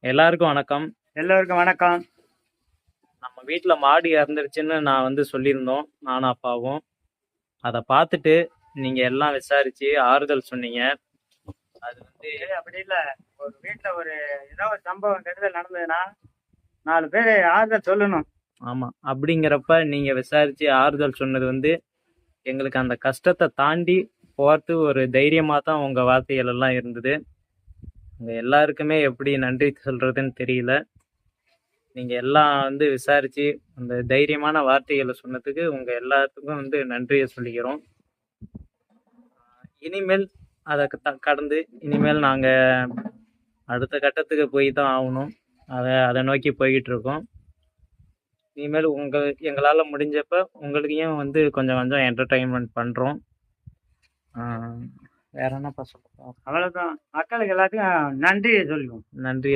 எல்லாருக்கும் வணக்கம். எல்லோருக்கும் வணக்கம். நம்ம வீட்ல மாடு இறந்துருச்சுன்னு நான் வந்து சொல்லியிருந்தோம், நானும் அப்பாவும். அத பார்த்துட்டு நீங்க எல்லாம் விசாரிச்சு ஆறுதல் சொன்னீங்க. அது வந்து அப்படி இல்ல, ஒரு வீட்டுல ஏதோ ஒரு சம்பவம் கெடுதல் நடந்ததுன்னா 4 பேர் ஆறுதல் சொல்லணும். ஆமா. அப்படிங்கிறப்ப நீங்க விசாரிச்சு ஆறுதல் சொன்னது வந்து எங்களுக்கு அந்த கஷ்டத்தை தாண்டி போறது ஒரு தைரியமா தான் உங்க வார்த்தைகள் எல்லாம் இருந்தது. உங்க எல்லாருக்குமே எப்படி நன்றி சொல்றதுன்னு தெரியல. நீங்க எல்லாம் வந்து விசாரிச்சு அந்த தைரியமான வார்த்தைகளை சொன்னதுக்கு உங்க எல்லாத்துக்கும் வந்து நன்றியை சொல்லிக்கிறோம். இனிமேல் அதை கடந்து இனிமேல் நாங்க அடுத்த கட்டத்துக்கு போய் தான் ஆகணும். அதை நோக்கி போய்கிட்டு இருக்கோம். இனிமேல் எங்களால் முடிஞ்சப்ப உங்களுக்கையும் வந்து கொஞ்சம் கொஞ்சம் என்டர்டைன்மெண்ட் பண்ணுறோம். வேற என்னப்பா சொல்லுவோம்? அவ்வளவுதான். மக்களுக்கு எல்லாத்துக்கும் நன்றி சொல்லுவோம். நன்றி.